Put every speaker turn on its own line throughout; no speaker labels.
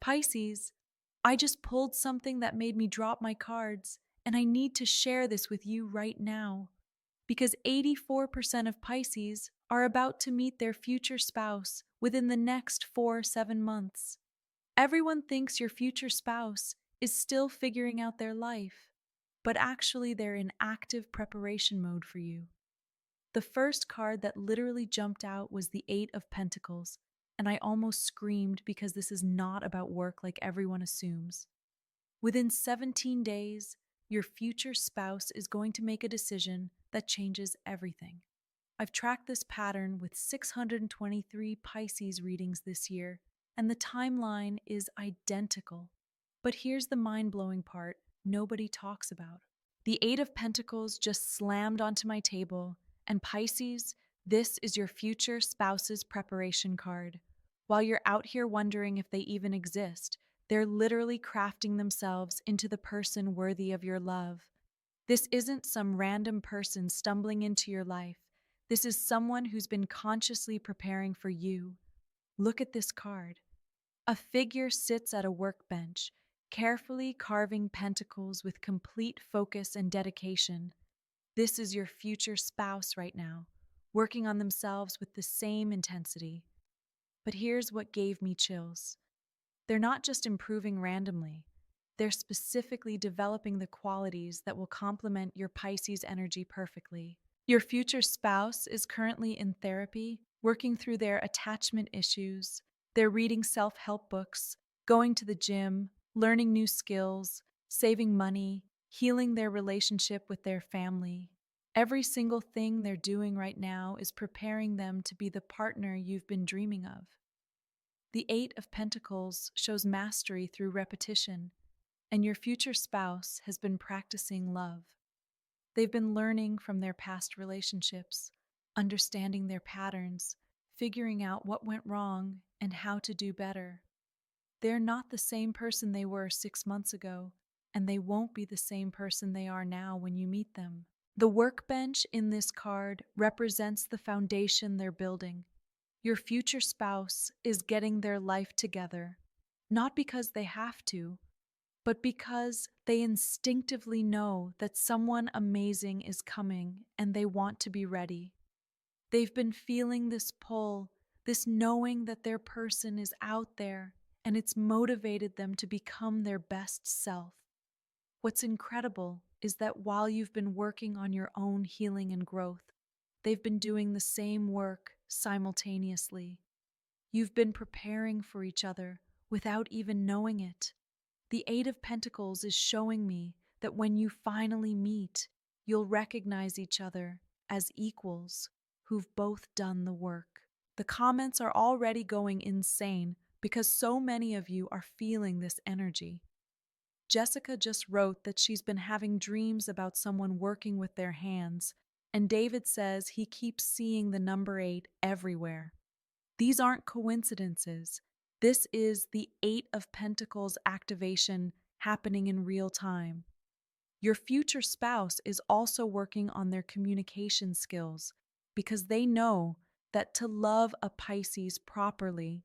Pisces, I just pulled something that made me drop my cards, and I need to share this with you right now. Because 84% of Pisces are about to meet their future spouse within the next 7 months. Everyone thinks your future spouse is still figuring out their life, but actually they're in active preparation mode for you. The first card that literally jumped out was the Eight of Pentacles, and I almost screamed because this is not about work like everyone assumes. Within 17 days, your future spouse is going to make a decision that changes everything. I've tracked this pattern with 623 Pisces readings this year, and the timeline is identical. But here's the mind-blowing part nobody talks about. The Eight of Pentacles just slammed onto my table, and Pisces, this is your future spouse's preparation card. While you're out here wondering if they even exist, they're literally crafting themselves into the person worthy of your love. This isn't some random person stumbling into your life. This is someone who's been consciously preparing for you. Look at this card. A figure sits at a workbench, carefully carving pentacles with complete focus and dedication. This is your future spouse right now, working on themselves with the same intensity. But here's what gave me chills. They're not just improving randomly, they're specifically developing the qualities that will complement your Pisces energy perfectly. Your future spouse is currently in therapy, working through their attachment issues. They're reading self-help books, going to the gym, learning new skills, saving money, healing their relationship with their family. Every single thing they're doing right now is preparing them to be the partner you've been dreaming of. The Eight of Pentacles shows mastery through repetition, and your future spouse has been practicing love. They've been learning from their past relationships, understanding their patterns, figuring out what went wrong and how to do better. They're not the same person they were 6 months ago, and they won't be the same person they are now when you meet them. The workbench in this card represents the foundation they're building. Your future spouse is getting their life together, not because they have to, but because they instinctively know that someone amazing is coming and they want to be ready. They've been feeling this pull, this knowing that their person is out there, and it's motivated them to become their best self. What's incredible is that while you've been working on your own healing and growth, they've been doing the same work simultaneously. You've been preparing for each other without even knowing it. The Eight of Pentacles is showing me that when you finally meet, you'll recognize each other as equals who've both done the work. The comments are already going insane because so many of you are feeling this energy. Jessica just wrote that she's been having dreams about someone working with their hands, and David says he keeps seeing the number 8 everywhere. These aren't coincidences. This is the Eight of Pentacles activation happening in real time. Your future spouse is also working on their communication skills because they know that to love a Pisces properly,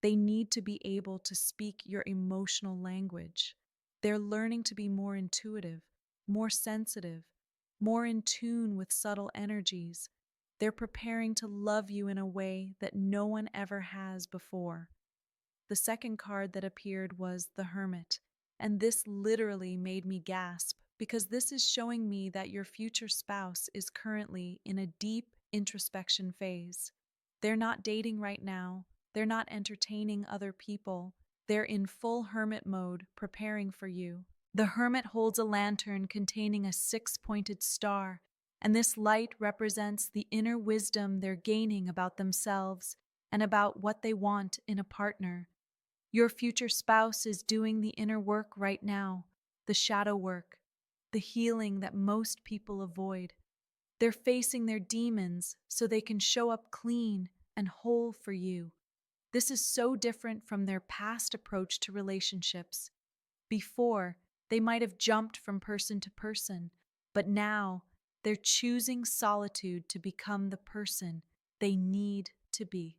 they need to be able to speak your emotional language. They're learning to be more intuitive, more sensitive, more in tune with subtle energies. They're preparing to love you in a way that no one ever has before. The second card that appeared was the Hermit, and this literally made me gasp because this is showing me that your future spouse is currently in a deep introspection phase. They're not dating right now, they're not entertaining other people, they're in full hermit mode preparing for you. The Hermit holds a lantern containing a six-pointed star, and this light represents the inner wisdom they're gaining about themselves and about what they want in a partner. Your future spouse is doing the inner work right now, the shadow work, the healing that most people avoid. They're facing their demons so they can show up clean and whole for you. This is so different from their past approach to relationships. Before, they might have jumped from person to person, but now they're choosing solitude to become the person they need to be.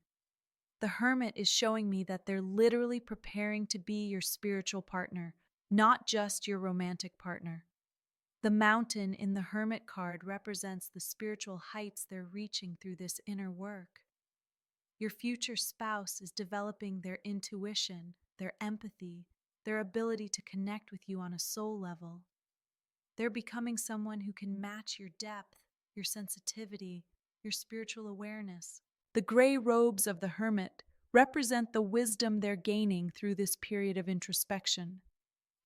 The Hermit is showing me that they're literally preparing to be your spiritual partner, not just your romantic partner. The mountain in the Hermit card represents the spiritual heights they're reaching through this inner work. Your future spouse is developing their intuition, their empathy, their ability to connect with you on a soul level. They're becoming someone who can match your depth, your sensitivity, your spiritual awareness. The gray robes of the Hermit represent the wisdom they're gaining through this period of introspection.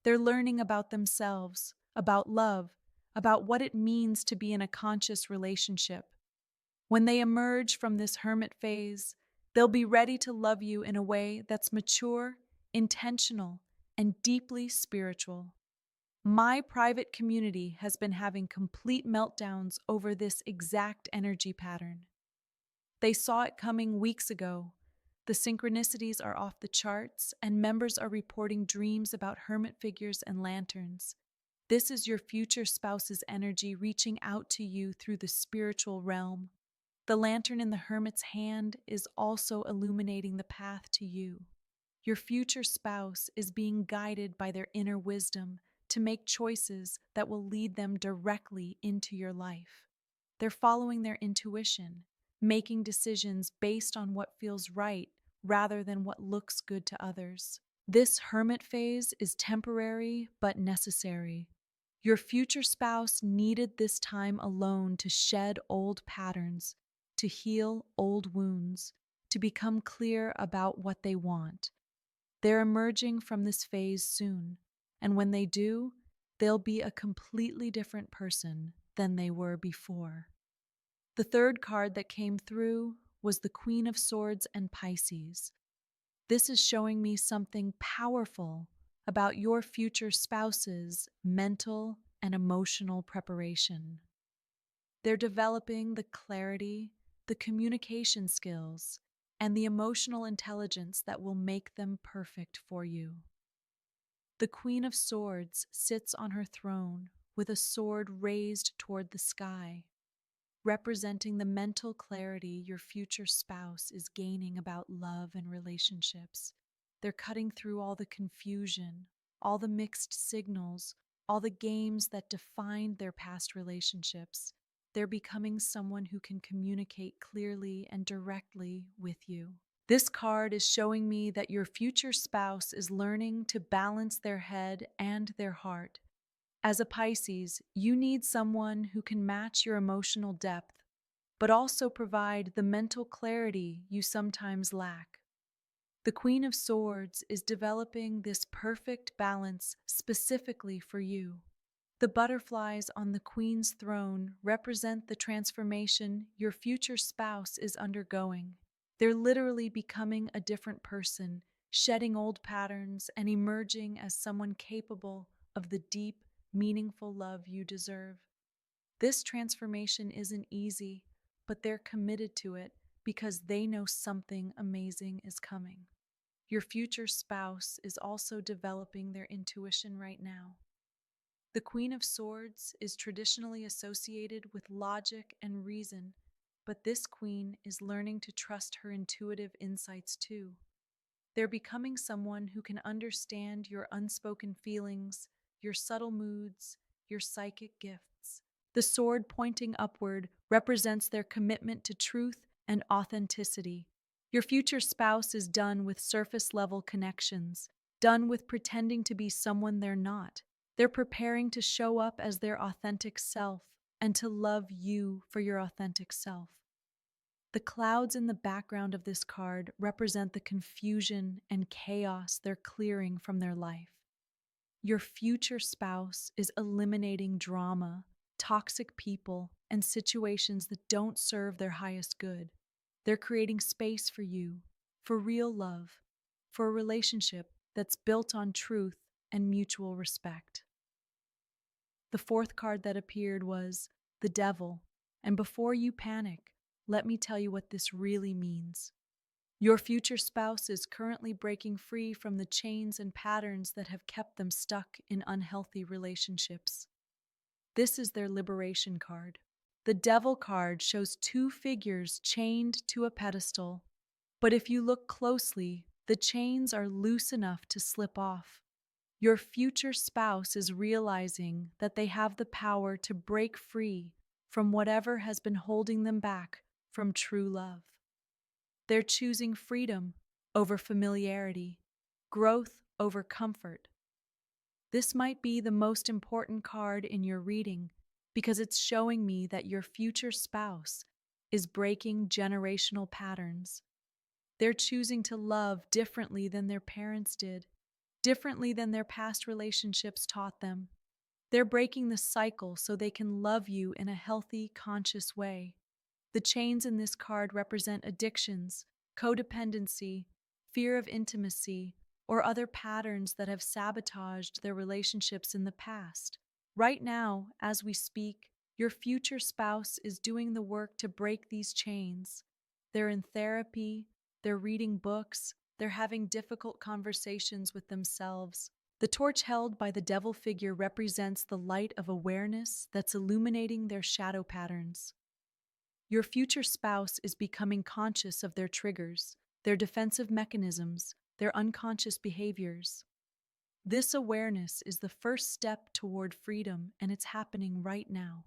They're learning about themselves, about love, about what it means to be in a conscious relationship. When they emerge from this hermit phase, they'll be ready to love you in a way that's mature, intentional, and deeply spiritual. My private community has been having complete meltdowns over this exact energy pattern. They saw it coming weeks ago. The synchronicities are off the charts, and members are reporting dreams about hermit figures and lanterns. This is your future spouse's energy reaching out to you through the spiritual realm. The lantern in the hermit's hand is also illuminating the path to you. Your future spouse is being guided by their inner wisdom to make choices that will lead them directly into your life. They're following their intuition, making decisions based on what feels right rather than what looks good to others. This hermit phase is temporary but necessary. Your future spouse needed this time alone to shed old patterns, to heal old wounds, to become clear about what they want. They're emerging from this phase soon, and when they do, they'll be a completely different person than they were before. The third card that came through was the Queen of Swords and Pisces. This is showing me something powerful about your future spouse's mental and emotional preparation. They're developing the clarity, the communication skills, and the emotional intelligence that will make them perfect for you. The Queen of Swords sits on her throne with a sword raised toward the sky, representing the mental clarity your future spouse is gaining about love and relationships. They're cutting through all the confusion, all the mixed signals, all the games that defined their past relationships. They're becoming someone who can communicate clearly and directly with you. This card is showing me that your future spouse is learning to balance their head and their heart. As a Pisces, you need someone who can match your emotional depth, but also provide the mental clarity you sometimes lack. The Queen of Swords is developing this perfect balance specifically for you. The butterflies on the Queen's throne represent the transformation your future spouse is undergoing. They're literally becoming a different person, shedding old patterns and emerging as someone capable of the deep, meaningful love you deserve. This transformation isn't easy, but they're committed to it because they know something amazing is coming. Your future spouse is also developing their intuition right now. The Queen of Swords is traditionally associated with logic and reason, but this queen is learning to trust her intuitive insights too. They're becoming someone who can understand your unspoken feelings, your subtle moods, your psychic gifts. The sword pointing upward represents their commitment to truth and authenticity. Your future spouse is done with surface-level connections, done with pretending to be someone they're not. They're preparing to show up as their authentic self and to love you for your authentic self. The clouds in the background of this card represent the confusion and chaos they're clearing from their life. Your future spouse is eliminating drama, toxic people, and situations that don't serve their highest good. They're creating space for you, for real love, for a relationship that's built on truth and mutual respect. The fourth card that appeared was the Devil, and before you panic, let me tell you what this really means. Your future spouse is currently breaking free from the chains and patterns that have kept them stuck in unhealthy relationships. This is their liberation card. The Devil card shows two figures chained to a pedestal. But if you look closely, the chains are loose enough to slip off. Your future spouse is realizing that they have the power to break free from whatever has been holding them back from true love. They're choosing freedom over familiarity, growth over comfort. This might be the most important card in your reading because it's showing me that your future spouse is breaking generational patterns. They're choosing to love differently than their parents did, differently than their past relationships taught them. They're breaking the cycle so they can love you in a healthy, conscious way. The chains in this card represent addictions, codependency, fear of intimacy, or other patterns that have sabotaged their relationships in the past. Right now, as we speak, your future spouse is doing the work to break these chains. They're in therapy, they're reading books, they're having difficult conversations with themselves. The torch held by the devil figure represents the light of awareness that's illuminating their shadow patterns. Your future spouse is becoming conscious of their triggers, their defensive mechanisms, their unconscious behaviors. This awareness is the first step toward freedom, and it's happening right now.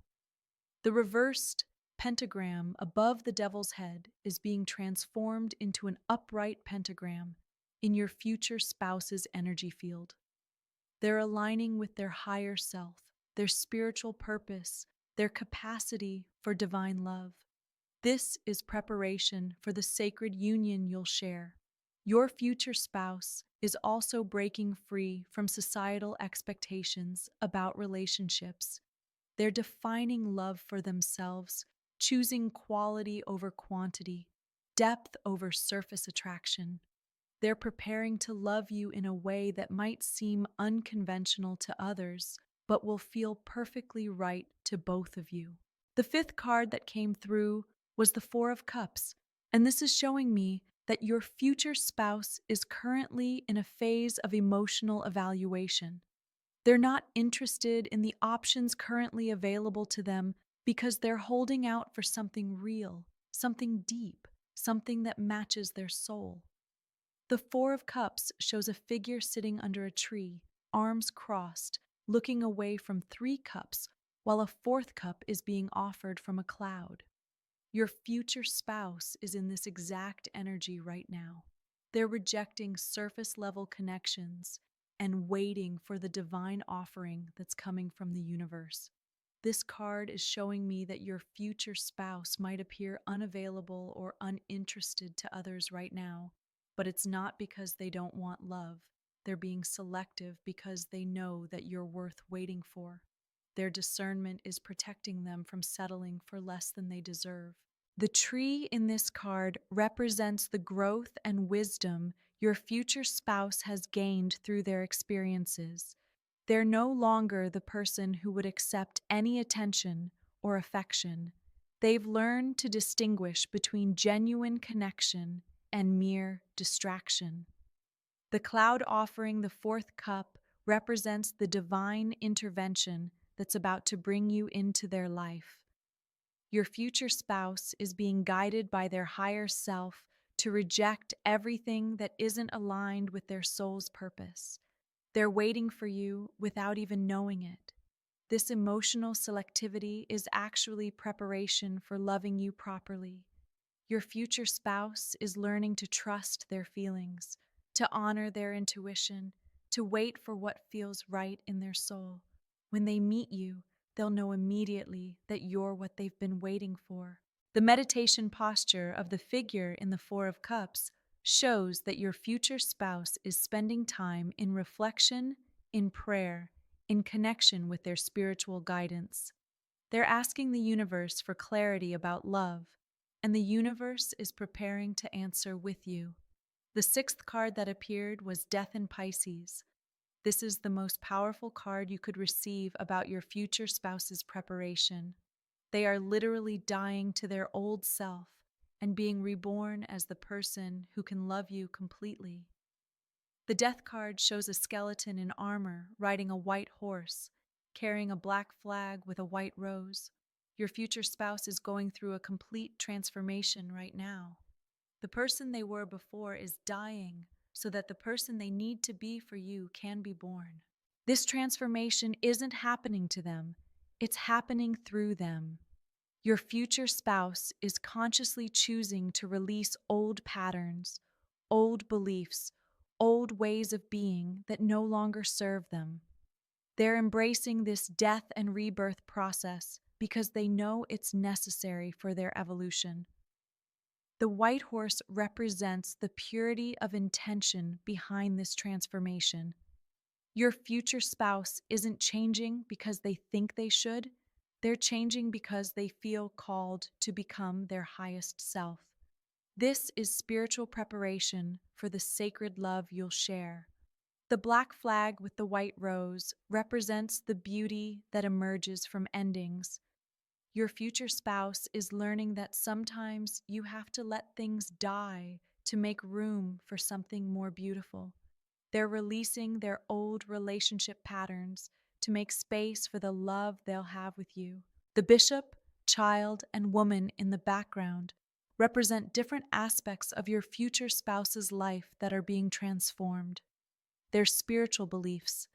The reversed pentagram above the devil's head is being transformed into an upright pentagram in your future spouse's energy field. They're aligning with their higher self, their spiritual purpose, their capacity for divine love. This is preparation for the sacred union you'll share. Your future spouse is also breaking free from societal expectations about relationships. They're defining love for themselves, choosing quality over quantity, depth over surface attraction. They're preparing to love you in a way that might seem unconventional to others, but will feel perfectly right to both of you. The fifth card that came through was the Four of Cups, and this is showing me that your future spouse is currently in a phase of emotional evaluation. They're not interested in the options currently available to them because they're holding out for something real, something deep, something that matches their soul. The Four of Cups shows a figure sitting under a tree, arms crossed, looking away from three cups, while a fourth cup is being offered from a cloud. Your future spouse is in this exact energy right now. They're rejecting surface level connections and waiting for the divine offering that's coming from the universe. This card is showing me that your future spouse might appear unavailable or uninterested to others right now, but it's not because they don't want love. They're being selective because they know that you're worth waiting for. Their discernment is protecting them from settling for less than they deserve. The tree in this card represents the growth and wisdom your future spouse has gained through their experiences. They're no longer the person who would accept any attention or affection. They've learned to distinguish between genuine connection and mere distraction. The cloud offering the fourth cup represents the divine intervention that's about to bring you into their life. Your future spouse is being guided by their higher self to reject everything that isn't aligned with their soul's purpose. They're waiting for you without even knowing it. This emotional selectivity is actually preparation for loving you properly. Your future spouse is learning to trust their feelings, to honor their intuition, to wait for what feels right in their soul. When they meet you, they'll know immediately that you're what they've been waiting for. The meditation posture of the figure in the Four of Cups shows that your future spouse is spending time in reflection, in prayer, in connection with their spiritual guidance. They're asking the universe for clarity about love, and the universe is preparing to answer with you. The sixth card that appeared was Death in Pisces. This is the most powerful card you could receive about your future spouse's preparation. They are literally dying to their old self and being reborn as the person who can love you completely. The Death card shows a skeleton in armor riding a white horse, carrying a black flag with a white rose. Your future spouse is going through a complete transformation right now. The person they were before is dying so that the person they need to be for you can be born. This transformation isn't happening to them, it's happening through them. Your future spouse is consciously choosing to release old patterns, old beliefs, old ways of being that no longer serve them. They're embracing this death and rebirth process because they know it's necessary for their evolution. The white horse represents the purity of intention behind this transformation. Your future spouse isn't changing because they think they should, they're changing because they feel called to become their highest self. This is spiritual preparation for the sacred love you'll share. The black flag with the white rose represents the beauty that emerges from endings. Your future spouse is learning that sometimes you have to let things die to make room for something more beautiful. They're releasing their old relationship patterns to make space for the love they'll have with you. The bishop, child, and woman in the background represent different aspects of your future spouse's life that are being transformed. Their spiritual beliefs,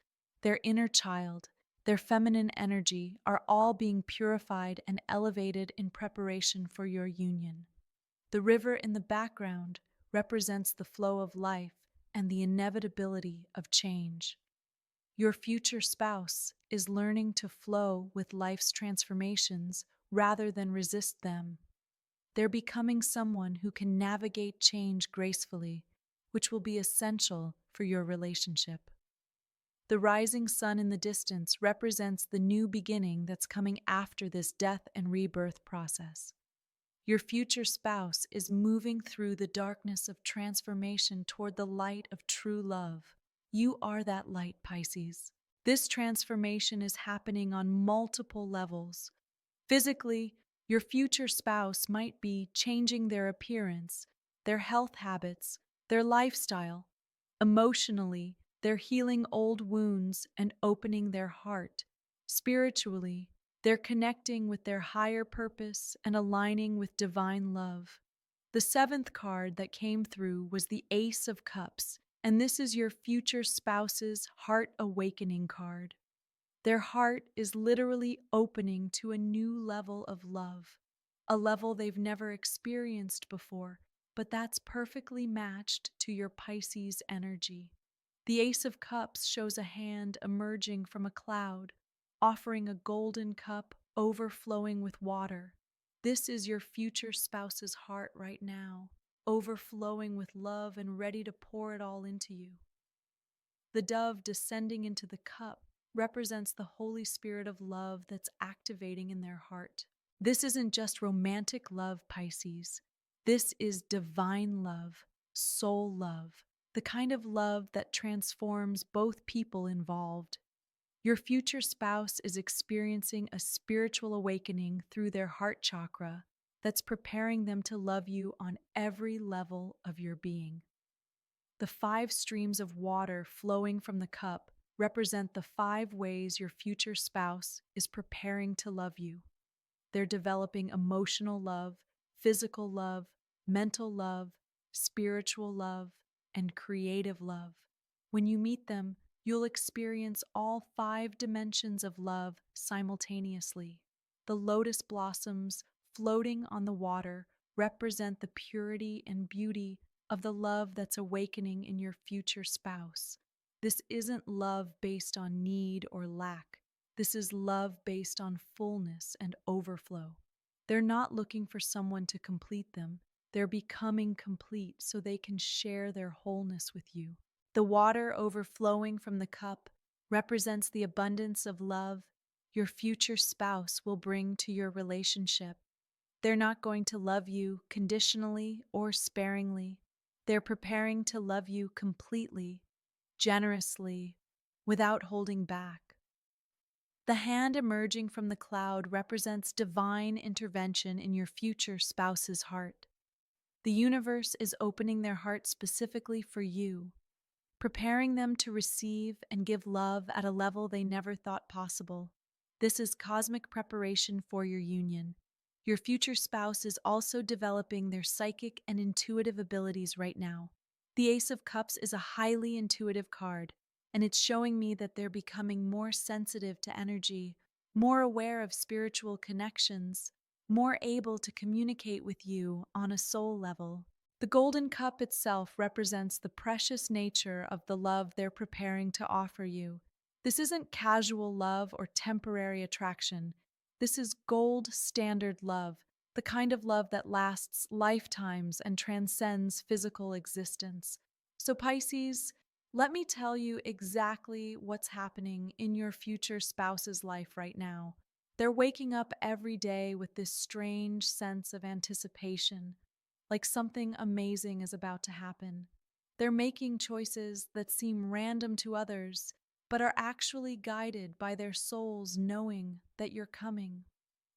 their inner child, their feminine energy are all being purified and elevated in preparation for your union. The river in the background represents the flow of life and the inevitability of change. Your future spouse is learning to flow with life's transformations rather than resist them. They're becoming someone who can navigate change gracefully, which will be essential for your relationship. The rising sun in the distance represents the new beginning that's coming after this death and rebirth process. Your future spouse is moving through the darkness of transformation toward the light of true love. You are that light, Pisces. This transformation is happening on multiple levels. Physically, your future spouse might be changing their appearance, their health habits, their lifestyle. Emotionally, they're healing old wounds and opening their heart. Spiritually, they're connecting with their higher purpose and aligning with divine love. The seventh card that came through was the Ace of Cups, and this is your future spouse's heart awakening card. Their heart is literally opening to a new level of love, a level they've never experienced before, but that's perfectly matched to your Pisces energy. The Ace of Cups shows a hand emerging from a cloud, offering a golden cup overflowing with water. This is your future spouse's heart right now, overflowing with love and ready to pour it all into you. The dove descending into the cup represents the Holy Spirit of love that's activating in their heart. This isn't just romantic love, Pisces. This is divine love, soul love, the kind of love that transforms both people involved. Your future spouse is experiencing a spiritual awakening through their heart chakra that's preparing them to love you on every level of your being. The 5 streams of water flowing from the cup represent the 5 ways your future spouse is preparing to love you. They're developing emotional love, physical love, mental love, spiritual love, and creative love. When you meet them, you'll experience all 5 dimensions of love simultaneously. The lotus blossoms floating on the water represent the purity and beauty of the love that's awakening in your future spouse. This isn't love based on need or lack. This is love based on fullness and overflow. They're not looking for someone to complete them. They're becoming complete so they can share their wholeness with you. The water overflowing from the cup represents the abundance of love your future spouse will bring to your relationship. They're not going to love you conditionally or sparingly. They're preparing to love you completely, generously, without holding back. The hand emerging from the cloud represents divine intervention in your future spouse's heart. The universe is opening their heart specifically for you, preparing them to receive and give love at a level they never thought possible. This is cosmic preparation for your union. Your future spouse is also developing their psychic and intuitive abilities right now. The Ace of Cups is a highly intuitive card, and it's showing me that they're becoming more sensitive to energy, more aware of spiritual connections, more able to communicate with you on a soul level. The Golden Cup itself represents the precious nature of the love they're preparing to offer you. This isn't casual love or temporary attraction. This is gold standard love, the kind of love that lasts lifetimes and transcends physical existence. So, Pisces, let me tell you exactly what's happening in your future spouse's life right now. They're waking up every day with this strange sense of anticipation, like something amazing is about to happen. They're making choices that seem random to others, but are actually guided by their souls knowing that you're coming.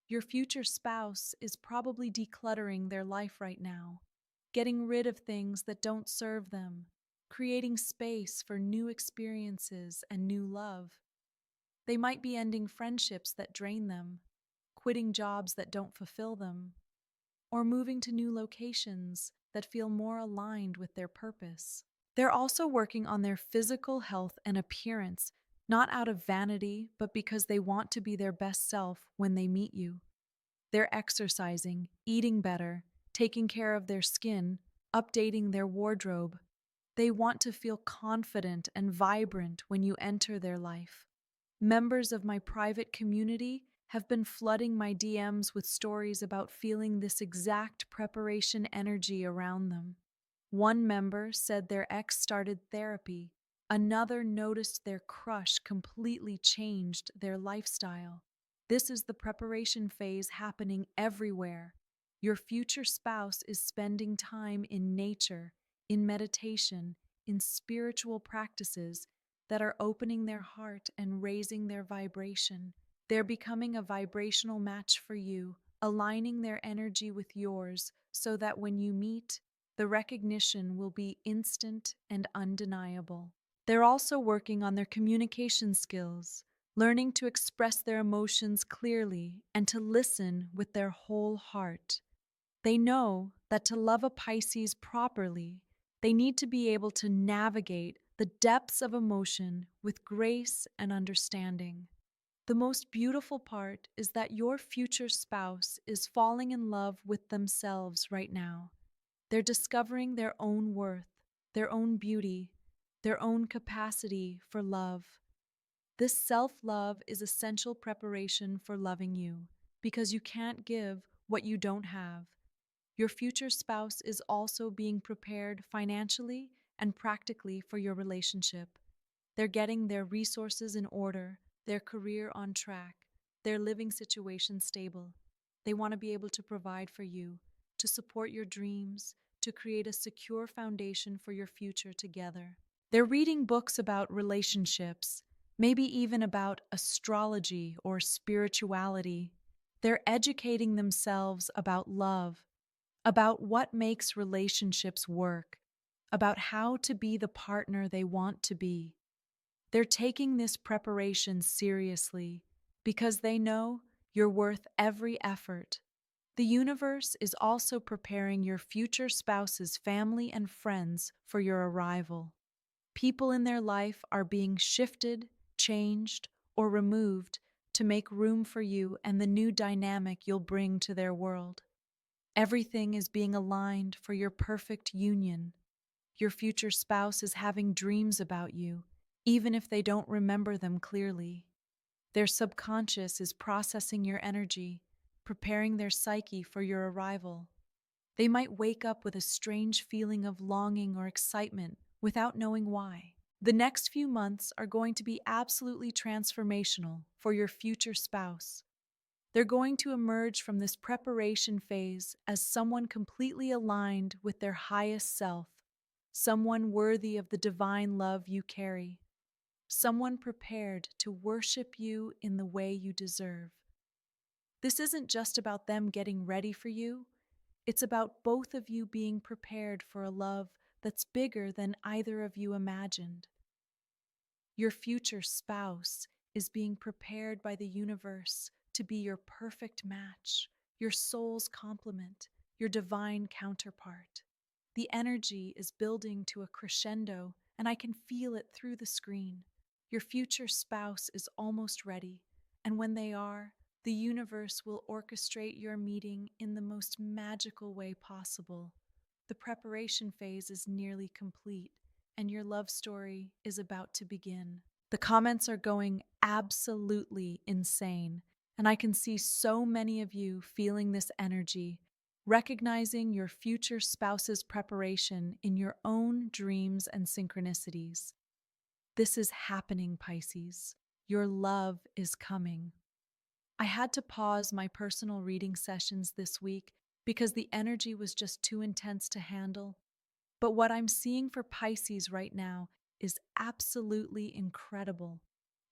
Your future spouse is probably decluttering their life right now, getting rid of things that don't serve them, creating space for new experiences and new love. They might be ending friendships that drain them, quitting jobs that don't fulfill them, or moving to new locations that feel more aligned with their purpose. They're also working on their physical health and appearance, not out of vanity, but because they want to be their best self when they meet you. They're exercising, eating better, taking care of their skin, updating their wardrobe. They want to feel confident and vibrant when you enter their life. Members of my private community have been flooding my DMs with stories about feeling this exact preparation energy around them. One member said their ex started therapy. Another noticed their crush completely changed their lifestyle. This is the preparation phase happening everywhere. Your future spouse is spending time in nature, in meditation, in spiritual practices that are opening their heart and raising their vibration. They're becoming a vibrational match for you, aligning their energy with yours so that when you meet, the recognition will be instant and undeniable. They're also working on their communication skills, learning to express their emotions clearly and to listen with their whole heart. They know that to love a Pisces properly, they need to be able to navigate the depths of emotion with grace and understanding. The most beautiful part is that your future spouse is falling in love with themselves right now. They're discovering their own worth, their own beauty, their own capacity for love. This self-love is essential preparation for loving you because you can't give what you don't have. Your future spouse is also being prepared financially and practically for your relationship. They're getting their resources in order, their career on track, their living situation stable. They want to be able to provide for you, to support your dreams, to create a secure foundation for your future together. They're reading books about relationships, maybe even about astrology or spirituality. They're educating themselves about love, about what makes relationships work, about how to be the partner they want to be. They're taking this preparation seriously because they know you're worth every effort. The universe is also preparing your future spouse's family and friends for your arrival. People in their life are being shifted, changed, or removed to make room for you and the new dynamic you'll bring to their world. Everything is being aligned for your perfect union. Your future spouse is having dreams about you, even if they don't remember them clearly. Their subconscious is processing your energy, preparing their psyche for your arrival. They might wake up with a strange feeling of longing or excitement without knowing why. The next few months are going to be absolutely transformational for your future spouse. They're going to emerge from this preparation phase as someone completely aligned with their highest self, someone worthy of the divine love you carry, someone prepared to worship you in the way you deserve. This isn't just about them getting ready for you, it's about both of you being prepared for a love that's bigger than either of you imagined. Your future spouse is being prepared by the universe to be your perfect match, your soul's complement, your divine counterpart. The energy is building to a crescendo, and I can feel it through the screen. Your future spouse is almost ready, and when they are, the universe will orchestrate your meeting in the most magical way possible. The preparation phase is nearly complete, and your love story is about to begin. The comments are going absolutely insane, and I can see so many of you feeling this energy, recognizing your future spouse's preparation in your own dreams and synchronicities. This is happening, Pisces. Your love is coming. I had to pause my personal reading sessions this week because the energy was just too intense to handle. But what I'm seeing for Pisces right now is absolutely incredible.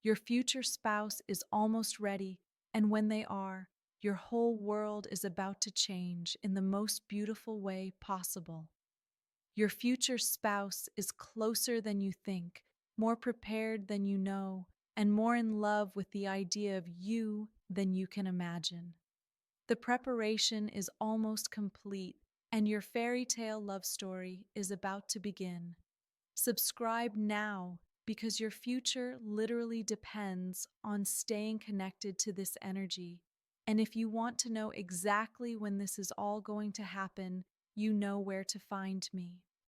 Your future spouse is almost ready, and when they are, your whole world is about to change in the most beautiful way possible. Your future spouse is closer than you think, more prepared than you know, and more in love with the idea of you than you can imagine. The preparation is almost complete, and your fairy tale love story is about to begin. Subscribe now because your future literally depends on staying connected to this energy. And if you want to know exactly when this is all going to happen, you know where to find me.